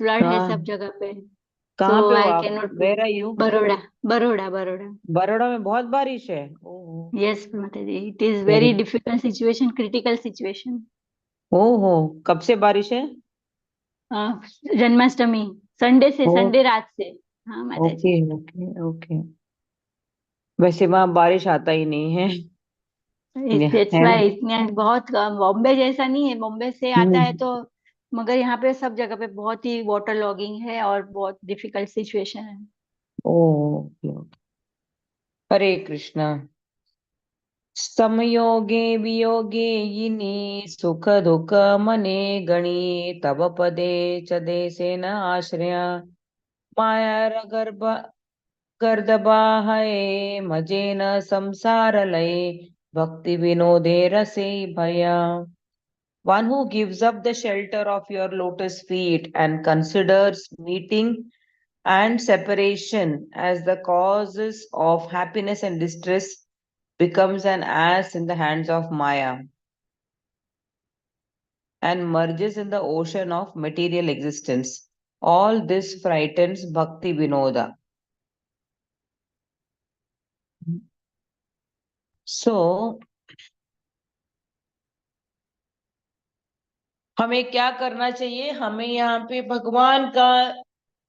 Flood है हाँ। सब जगह पे। कहाँ सो पे हो आई आप? Can not go. Where are you? Baroda. Baroda Baroda. Baroda में बहुत बारिश है? ओहो। यस माता जी, it is very. Very difficult situation, critical situation. ओहो। कब से बारिश है? जन्माष्टमी, संडे से, ओ। संडे रात से। हाँ माता ओके जी। Okay okay. वैसे वहां बारिश आता ही नहीं है। दैट्स है ना? व्हाई इतने बहुत कम, बॉम्बे जैसा नहीं है, बॉम्बे से आता है हम्म। तो। मगर यहाँ पे सब जगह पे बहुत ही वाटर लॉगिंग है और बहुत डिफिकल्ट सिचुएशन है। Okay okay. हरे कृष्णा। समयोगे वियोगे यिनी सुख दुख मने गणी तब पदे च देसे न आश्रया माया गर्भ गर्दबा है मजे न संसार लय भक्ति विनोदे रसे भया। One who gives up the shelter of your lotus feet and considers meeting and separation as the causes of happiness and distress becomes an ass in the hands of Maya and merges in the ocean of material existence. All this frightens Bhakti Vinoda. So, हमें क्या करना चाहिए? हमें यहाँ पे भगवान का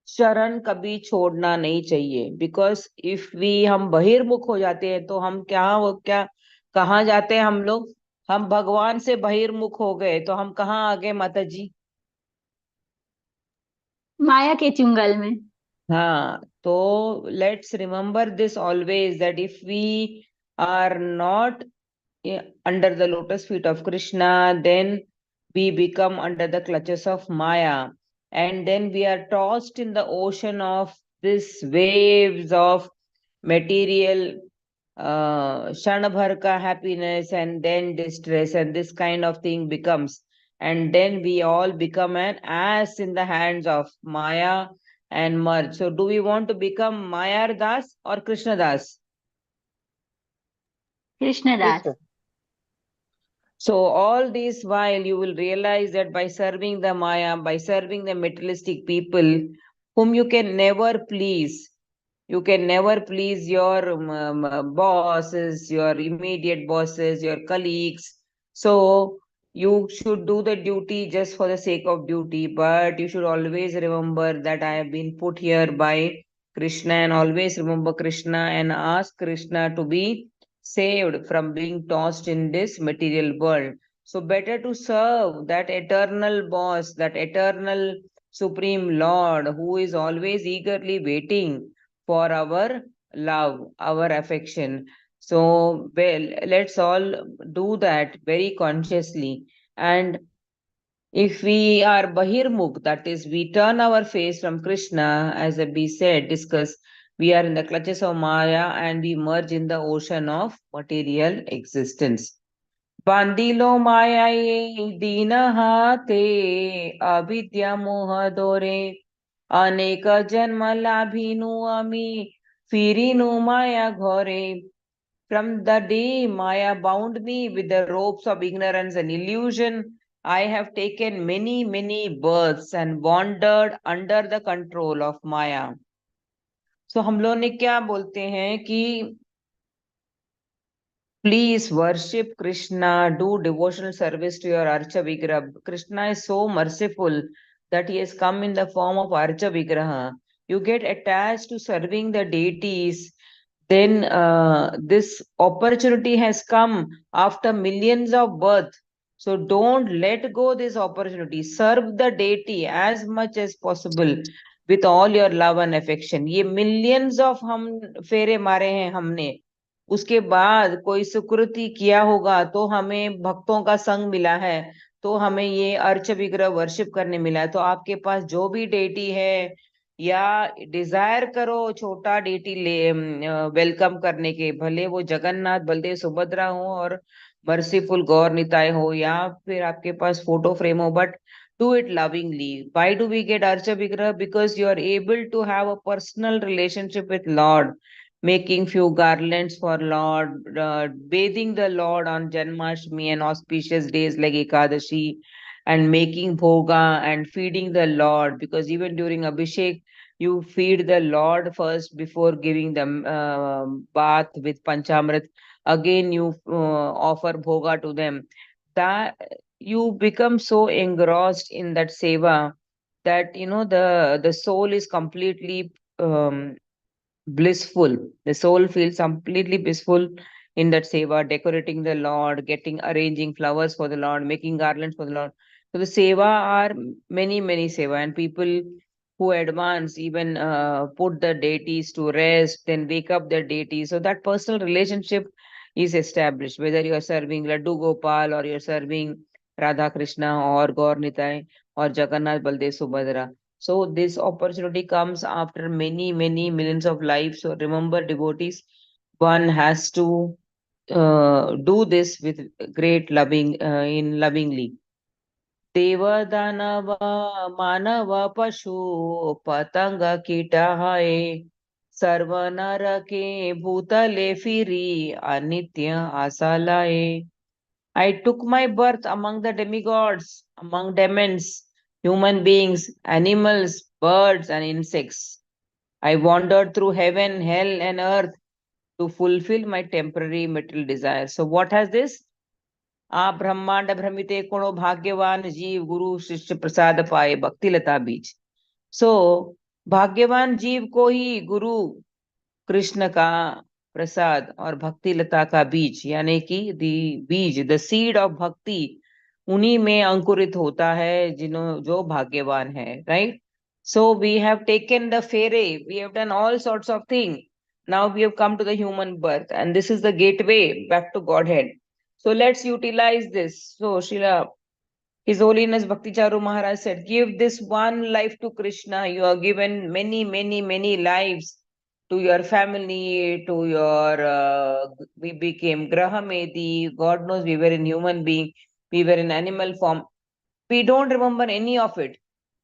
शरण कभी छोड़ना नहीं चाहिए। बिकॉज इफ वी हम बहिर्मुख हो जाते हैं तो हम क्या कहाँ जाते हैं हम लोग? हम भगवान से बहिर्मुख हो गए तो हम कहाँ आ गए माता जी? माया के चुंगल में। हाँ, तो let's remember this always that if we are not under the lotus feet of Krishna, then we become under the clutches of Maya, and then we are tossed in the ocean of this waves of material क्षण भर का happiness and then distress, and this kind of thing becomes, and then we all become an ass in the hands of Maya and merge. So, do we want to become Maya Das or Krishna Das? Krishnadas. So all this while you will realize that by serving the Maya, by serving the materialistic people whom you can never please your bosses, your immediate bosses, your colleagues. So you should do the duty just for the sake of duty, but you should always remember that I have been put here by Krishna, and always remember Krishna and ask Krishna to be saved from being tossed in this material world. So, better to serve that eternal boss, that eternal supreme Lord who is always eagerly waiting for our love, our affection. So, well, let's all do that very consciously. And if we are bahirmukh, that is, we turn our face from Krishna, as we said, discuss, we are in the clutches of Maya and we merge in the ocean of material existence. Bandilo Maya ye dina hate avidya moha dore aneka janma labhinu ami firinu Maya ghore. From the day Maya bound me with the ropes of ignorance and illusion, I have taken many, many births and wandered under the control of Maya. So हम लोग ने क्या बोलते हैं कि please worship Krishna, do devotional service to your Archa Vigraha. Krishna is so merciful that he has come in the form of Archa Vigraha. You get attached to serving the deities, then this opportunity has come after millions of birth. So don't let go this opportunity. Serve the deity as much as possible with all your love and affection. ये millions of हम फेरे मारे हैं हमने, उसके बाद कोई सुकृति किया होगा तो हमें भक्तों का संग मिला है, तो हमें ये अर्च विग्रह वर्शिप करने मिला है। तो आपके पास जो भी डेटी है, या डिजायर करो छोटा डेटी ले वेलकम करने के, भले वो जगन्नाथ बलदेव सुभद्रा हो और मर्सीफुल गौर निताय हो, या फिर आपके पास फोटो फ्रेम हो, but do it lovingly. Why do we get archa vigraha? Because you are able to have a personal relationship with Lord, making few garlands for Lord, bathing the Lord on Janmashtami and auspicious days like Ekadashi, and making bhoga and feeding the Lord, because even during Abhishek, you feed the Lord first before giving them bath with Panchamrit. Again, you offer bhoga to them. That you become so engrossed in that seva that the soul is completely blissful. The soul feels completely blissful in that seva, decorating the Lord, getting arranging flowers for the Lord, making garlands for the Lord. So the seva are many, many seva, and people who advance even put the deities to rest, then wake up their deities. So that personal relationship is established, whether you are serving Laddu Gopal or you're serving Radha Krishna or Gaur Nitai or Jagannath Baldev Subhadra. So this opportunity comes after many, many millions of lives. So remember, devotees, one has to do this with great loving, in lovingly. देव दानव मानव पशु पतंग कीट है सर्व नर के भूतले free अनित्य आशा लाए. I took my birth among the demigods, among demons, human beings, animals, birds, and insects. I wandered through heaven, hell, and earth to fulfill my temporary material desires. So, what has this? आप ब्रह्मांड भ्रमिते कुणो भाग्यवान जीव गुरु शिष्य प्रसाद पाए भक्ति लता बीज. सो भाग्यवान जीव को ही गुरु कृष्ण का प्रसाद और भक्ति लता का बीज, यानी कि दी बीज, द सीड ऑफ भक्ति, उन्हीं में अंकुरित होता है जिन्हों जो भाग्यवान है. Right. So we have taken the phere, we have done all sorts of thing. Now we have come to the human birth and this is the gateway back to Godhead. So let's utilize this. So Srila, His Holiness Bhakti Charu Maharaj said, give this one life to Krishna. You are given many, many, many lives to your family, to your, we became Grahamedi. God knows we were in human being, we were in animal form. We don't remember any of it.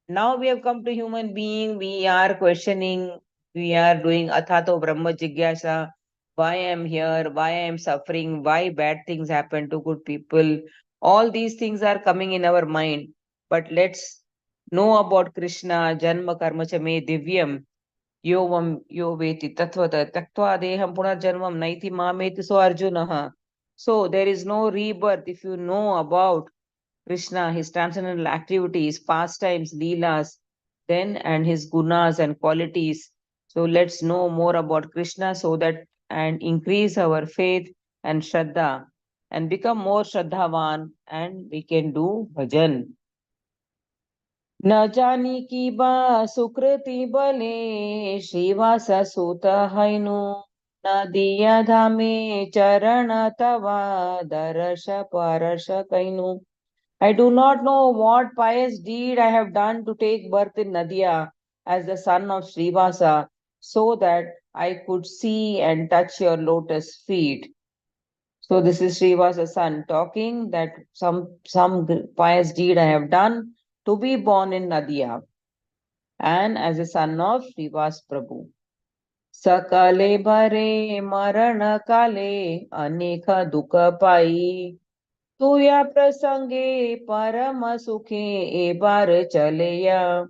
Now we have come to human being, we are questioning, we are doing Athato Brahma Jigyasa. Why I am here, why I am suffering, why bad things happen to good people. All these things are coming in our mind. But let's know about Krishna, Janma Karma Cha Me Divyam, Yovam Yo Veti Tatvata Taktva Deham Punarjanmam Naiti Mameti So Arjunaha. So there is no rebirth if you know about Krishna, his transcendental activities, pastimes, leelas, then and his gunas and qualities. So let's know more about Krishna so that and increase our faith and shraddha and become more shraddhavan and we can do bhajan. न जानी की बा सुकृति बले श्रीवास सुत हैनु न दिया धामे चरण तवा दर्श परश can. I do not know what pious deed I have done to take birth in Nadia as the son of Srivasa, so that I could see and touch your lotus feet. So this is Srivasa's son talking that some pious deed I have done to be born in Nadia and as a son of Srivas Prabhu. Sakale bhare maran kale anekha dukha pai तुया प्रसंगे परम सुखे ए बार चलेया.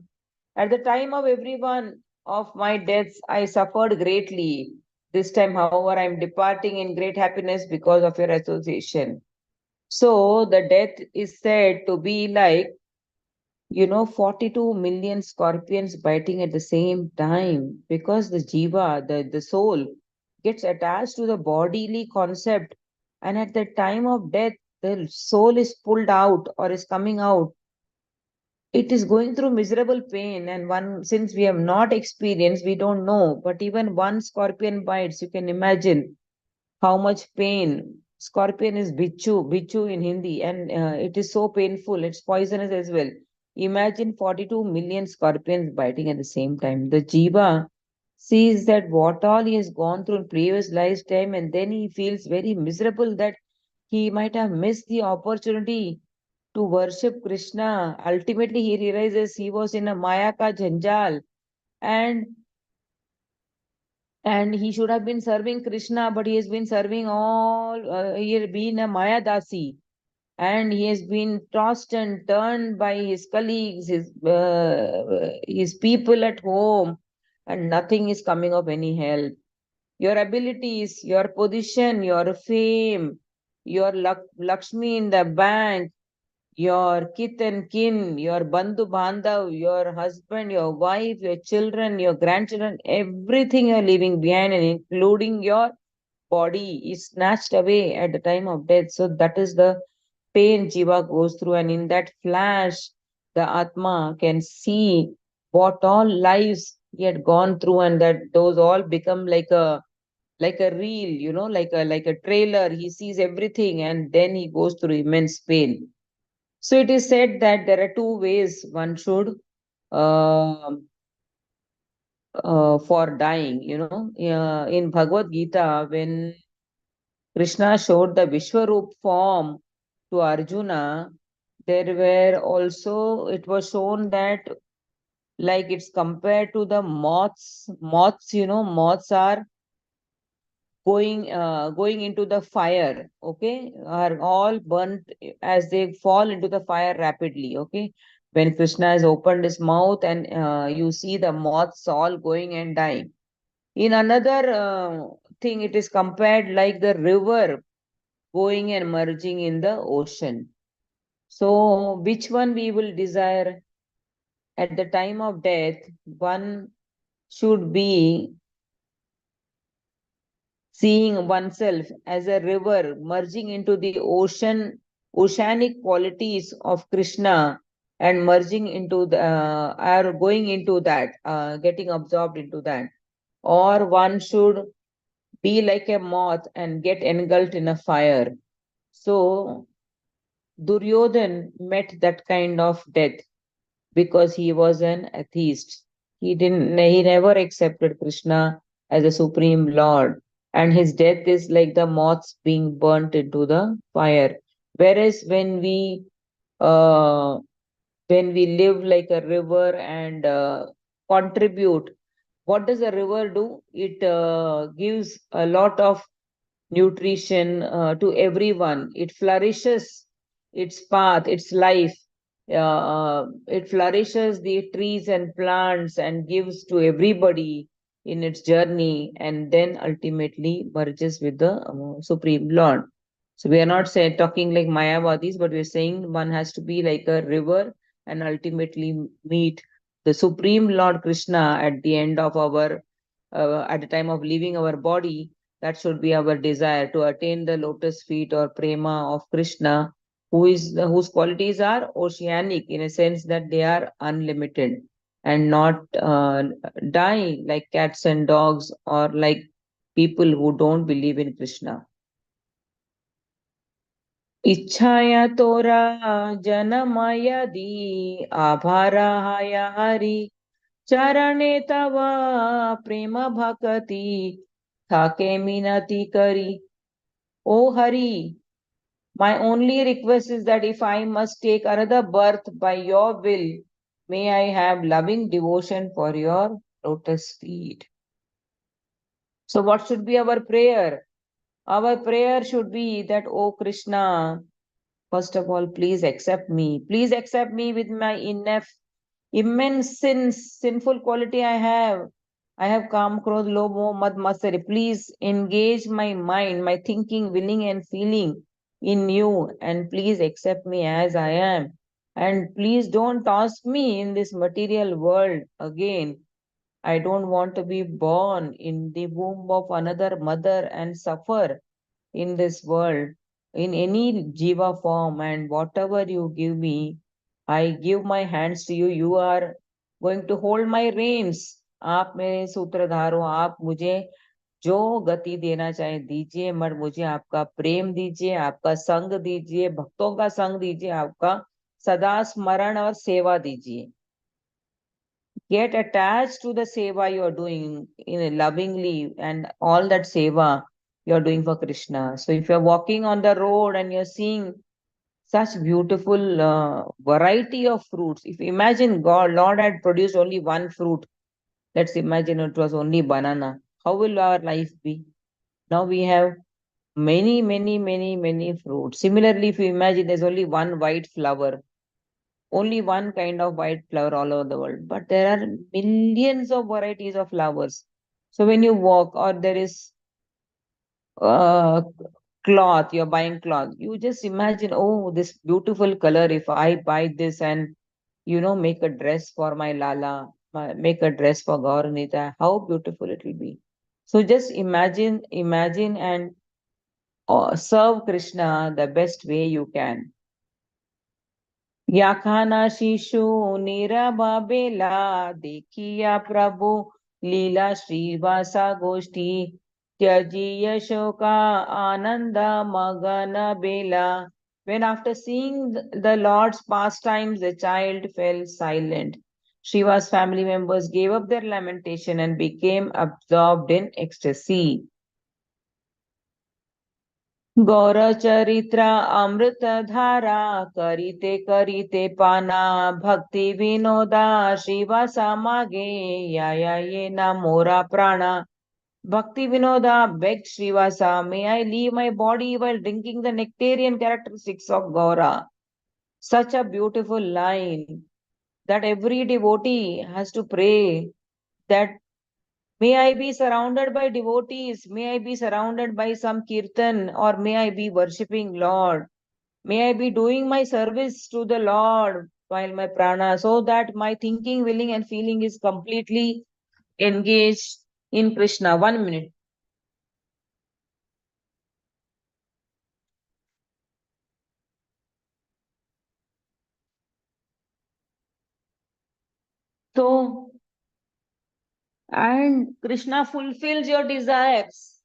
At the time of every one of my deaths, I suffered greatly. This time, however, I am departing in great happiness because of your association. So the death is said to be like 42 million scorpions biting at the same time, because the jiva, the soul, gets attached to the bodily concept. And at the time of death, the soul is pulled out or is coming out. It is going through miserable pain. And one, since we have not experienced, we don't know. But even one scorpion bites, you can imagine how much pain. Scorpion is bichu in Hindi, and it is so painful. It's poisonous as well. Imagine 42 million scorpions biting at the same time. The jiva sees that what all he has gone through in previous lifetime, and then he feels very miserable that he might have missed the opportunity to worship Krishna. Ultimately, he realizes he was in a Maya ka janjal, and he should have been serving Krishna, but he has been serving all, he has been a Maya Dasi. and he has been tossed and turned by his colleagues, his people at home, and nothing is coming of any help. Your abilities, your position, your fame, your Lakshmi in the bank, your kith and kin, your bandhu bandhav, your husband, your wife, your children, your grandchildren, everything you're leaving behind, and including your body, is snatched away at the time of death. So that is the pain Jiva goes through, and in that flash, the Atma can see what all lives he had gone through, and that those all become like a reel, like a trailer. He sees everything, and then he goes through immense pain. So it is said that there are two ways one should uh, for dying. In Bhagavad Gita, when Krishna showed the Vishwaroop form to Arjuna, there were also, it was shown that, like, it's compared to the moths. Moths are going into the fire, okay, are all burnt as they fall into the fire rapidly, okay. When Krishna has opened his mouth, and you see the moths all going and dying. In another thing, it is compared like the river going and merging in the ocean. So which one we will desire? At the time of death, one should be seeing oneself as a river merging into the oceanic qualities of Krishna, and merging into the, or going into that, getting absorbed into that. Or one should be like a moth and get engulfed in a fire. So Duryodhan met that kind of death because he was an atheist. He never accepted Krishna as a supreme Lord. And his death is like the moths being burnt into the fire. Whereas uh, when we live like a river and contribute, what does a river do? It gives a lot of nutrition to everyone. It flourishes its path, its life. It flourishes the trees and plants and gives to everybody in its journey, and then ultimately merges with the Supreme Lord. So we are not talking like Mayavadis, but we're saying one has to be like a river and ultimately meet the Supreme Lord Krishna at the end of our, at the time of leaving our body. That should be our desire, to attain the lotus feet or prema of Krishna, whose qualities are oceanic, in a sense that they are unlimited, and not die like cats and dogs, or like people who don't believe in Krishna. इच्छाया तोरा जनमय दी आभाराय हरि चरणे तव प्रेम भक्ति थाके मिनति करी. O Hari, my only request is that if I must take another birth by your will, may I have loving devotion for your lotus feet. So what should be our prayer? Our prayer should be that, O Krishna, first of all, please accept me. Please accept me with my immense sins, sinful quality I have. I have kam, krodh, lobh, moh, mad, matsarya. Please engage my mind, my thinking, willing, and feeling in you, and please accept me as I am. And please don't toss me in this material world again. I don't want to be born in the womb of another mother and suffer in this world in any jiva form. And whatever you give me, I give my hands to you. You are going to hold my reins. आप मेरे सूत्रधार हो. आप मुझे जो गति देना चाहे दीजिए, मगर मुझे आपका प्रेम दीजिए, आपका संग दीजिए, भक्तों का संग दीजिए, आपका सदा स्मरण और सेवा दीजिए. Get attached to the seva you are doing in lovingly, and all that seva you are doing for Krishna. So if you are walking on the road and you're seeing such beautiful variety of fruits, if imagine God, Lord had produced only one fruit, let's imagine it was only banana. How will our life be? Now we have many fruits. Similarly, if you imagine there's only one white flower, only one kind of white flower all over the world, but there are millions of varieties of flowers. So when you walk, or there is uh, cloth, you're buying cloth, you just imagine, oh, this beautiful color, if I buy this and make a dress for my Lala, make a dress for Gauranita, how beautiful it will be. So just imagine and serve Krishna the best way you can. याखाना शिशु नीरवा बेला देखिया प्रभु लीला श्रीवासा गोष्ठी त्यजिय शोका आनंद मगन बेला. When after seeing the Lord's pastimes, the child fell silent. Shiva's family members gave up their lamentation and became absorbed in ecstasy. गौरचरित्र अमृत धारा करीते करीते पाना भक्ति विनोदा श्रीवासा मागे या ये ना मोरा prana. Bhakti Vinoda begged Srivasa, may I leave my body while drinking the nectarian characteristics of Gaura. Such a beautiful line that every devotee has to pray, that may I be surrounded by devotees, may I be surrounded by some kirtan, or may I be worshipping Lord. May I be doing my service to the Lord while my prana, so that my thinking, willing, and feeling is completely engaged in Krishna. 1 minute. So, and Krishna fulfills your desires.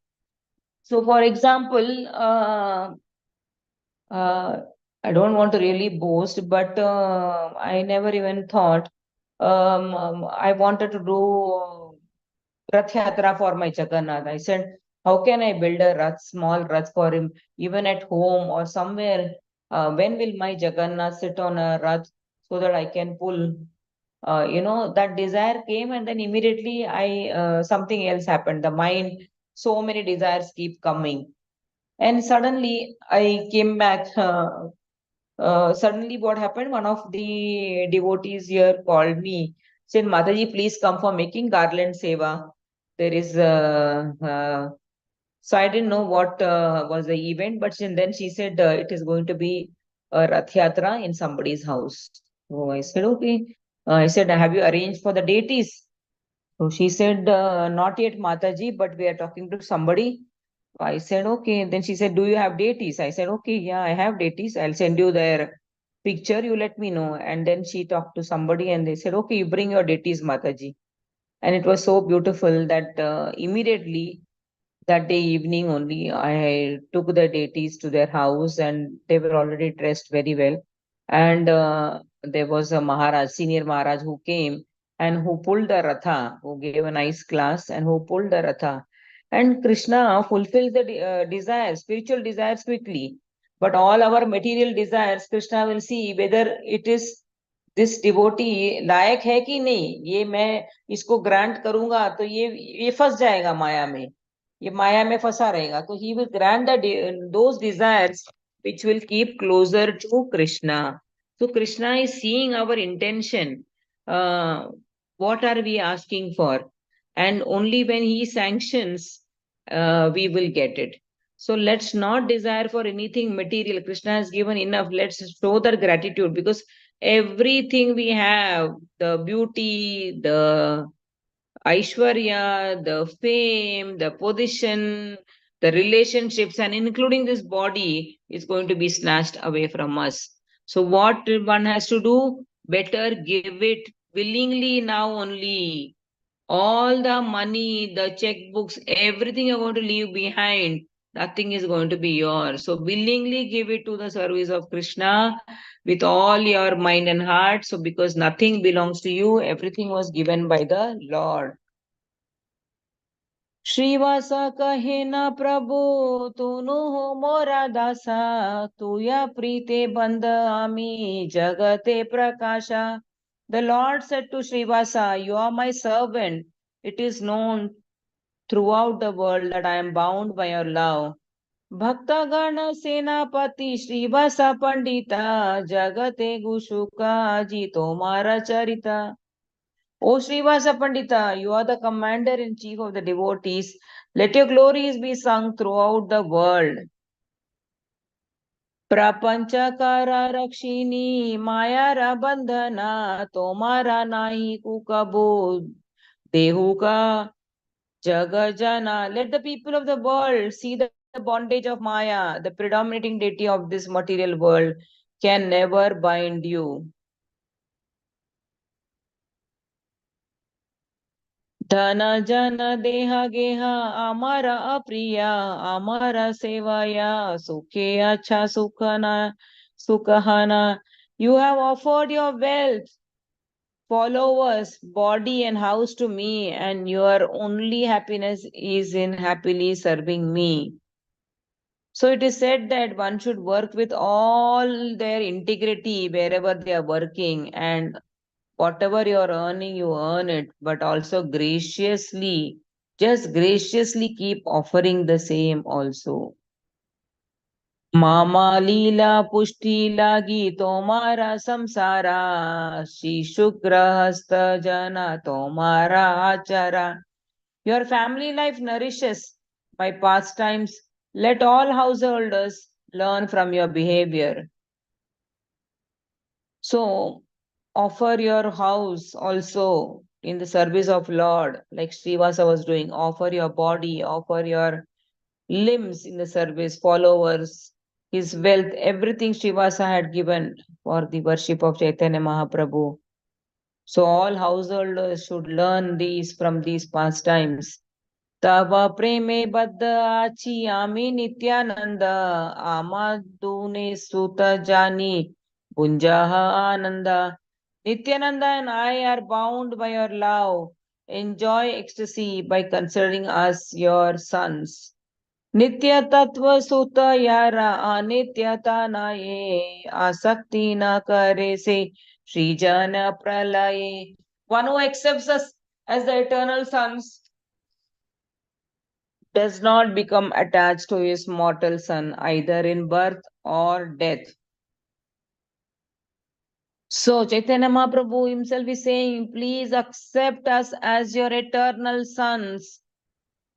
So, for example, uh, I don't want to really boast, but I never even thought I wanted to do Rath Yatra for my Jagannath. I said, how can I build a Rath, small Rath for him, even at home or somewhere? When will my Jagannath sit on a Rath so that I can pull? That desire came, and then immediately something else happened. The mind, so many desires keep coming. And suddenly I came back. Suddenly, what happened? One of the devotees here called me, said, Mataji, please come for making garland seva. There is so I didn't know what was the event, but then she said it is going to be a Rath Yatra in somebody's house. So I said, okay. I said, have you arranged for the deities? So she said, not yet, Mataji, but we are talking to somebody. I said, okay. Then she said, do you have deities? I said, okay, yeah, I have deities. I'll send you their picture. You let me know. And then she talked to somebody and they said, okay, you bring your deities, Mataji. And it was so beautiful that immediately that day evening only, I took the deities to their house and they were already dressed very well. And there was a Maharaj, senior Maharaj who came and who pulled the Ratha, who gave a nice class and who pulled the Ratha. And Krishna fulfills the desires, spiritual desires quickly. But all our material desires, Krishna will see whether it is this devotee लायक है कि नहीं, ये मैं इसको grant करूंगा तो ये फंस जाएगा माया में, ये माया में फंसा रहेगा. तो he will grant those desires which will keep closer to Krishna. So Krishna is seeing our intention. Uh, what are we asking for? And only when he sanctions, we will get it. So let's not desire for anything material. Krishna has given enough. Let's show that gratitude, because everything we have, the beauty, the Aishwarya, the fame, the position, the relationships, and including this body is going to be snatched away from us. So, what one has to do? Better give it willingly now only. All the money, the checkbooks, everything you're going to leave behind. Nothing is going to be yours. So, willingly give it to the service of Krishna with all your mind and heart. So, because nothing belongs to you, everything was given by the Lord. Shrivas कहे न प्रभु तूनु हो मोरा दासा तुया प्रीते बंद आमी जगते प्रकाशा. The Lord said to Srivasa, you are my servant. It is known throughout the world that I am bound by your love. भक्तगण सेनापति श्रीवास पंडिता जगते गुशुका जी तुम्हारा चरिता. O Srivasa Pandita, you are the commander in chief of the devotees. Let your glories be sung throughout the world. प्रपंचकारा रक्षिणी मायारा बंधना तुम्हारा नाही कुकबो देहु का Jagajana, let the people of the world see the bondage of Maya, the predominating deity of this material world, can never bind you. Dhana jana deha geha amara apriya amara sevaya sukhe acha sukhana sukhana. You have offered your wealth, followers, body and house to me, and your only happiness is in happily serving me. So it is said that one should work with all their integrity wherever they are working, and whatever you are earning, you earn it, but also graciously, just graciously keep offering the same also. Mama Leela Pushti Lagi Tomara Samsara Shri Shukrahasta Jana Tomara Achara. Your family life nourishes my pastimes. Let all householders learn from your behavior. So, offer your house also in the service of Lord, like Srivasa was doing. Offer your body, offer your limbs in the service, followers, his wealth, everything Srivasa had given for the worship of Chaitanya Mahaprabhu. So, all householders should learn these from these pastimes. तव प्रेमे बद्ध आची आमी नित्यानंद आमादुने सुत जानी Punjaha Ananda. Nityananda and I are bound by your love. Enjoy ecstasy by considering us your sons. Nitya Tattva Sutta Yara Anityata Naye Asakti Na Kare Se Sri Jana Pralaye. One who accepts us as the eternal sons does not become attached to his mortal son either in birth or death. So Chaitanya Mahaprabhu himself is saying, please accept us as your eternal sons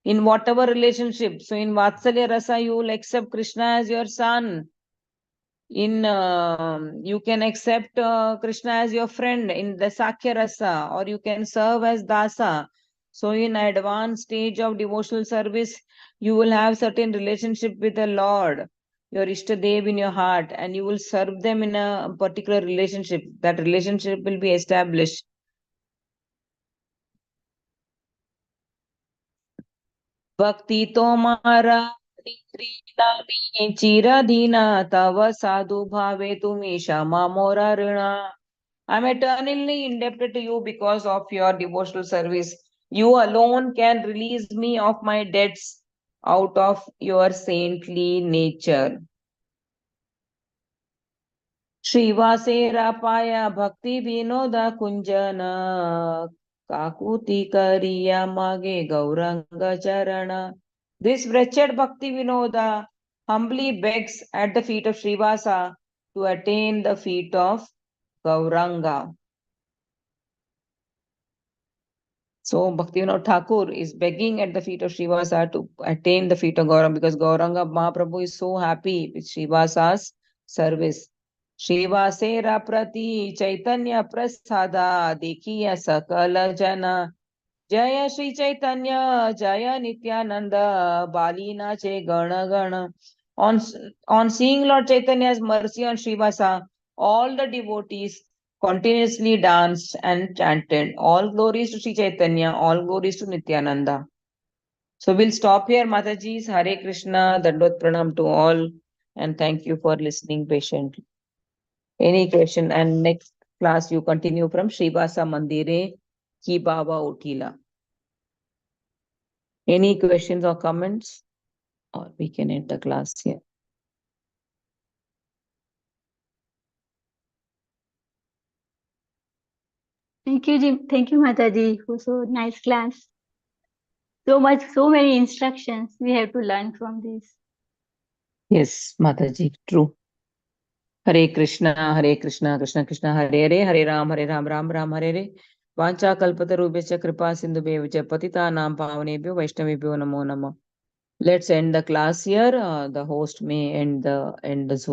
in whatever relationship. So in Vatsalya Rasa, you will accept Krishna as your son. In you can accept Krishna as your friend in the Sakya Rasa, or you can serve as Dasa. So in advanced stage of devotional service, you will have certain relationship with the Lord, your Ishtadev in your heart, and you will serve them in a particular relationship. That relationship will be established. Bhakti tomara chiradhina tava sadhu bhave tumi shama mora rina. I'm eternally indebted to you because of your devotional service. You alone can release me of my debts out of your saintly nature. Srivasera bhakti vinoda kunjana kakuti kariya mage gauranga charana. This wretched bhakti vinoda humbly begs at the feet of Srivasa to attain the feet of Gauranga. So Bhaktivinoda Thakur is begging at the feet of Srivasa to attain the feet of Gauranga because Gauranga Mahaprabhu is so happy with Srivasa's service. Srivasera prati Chaitanya prasada dekhiya sakala jana Jaya Shri Chaitanya Jaya Nityananda Balina che gana gana. On, on seeing Lord Chaitanya's mercy on Srivasa, all the devotees continuously danced and chanted, all glories to Sri Chaitanya, all glories to Nityananda. So we'll stop here, Mataji's Hare Krishna, Dandot Pranam to all, and thank you for listening patiently. Any question? And next class you continue from Srivasa Mandire Ki Baba Utila. Any questions or comments? Or we can end the class here. Thank you, Ji. Thank you, Mataji, for so nice class. So much, so many instructions we have to learn from this. Yes, Mataji, true. Hare Krishna, Krishna Krishna, Hare Ram, Ram Ram, Hare Hare. Vancha kalpatarubhya kripa sindhubhya patitanam pavanebhyo vaishnavebhyo namo namah. Let's end the class here. The host may end the Zoom.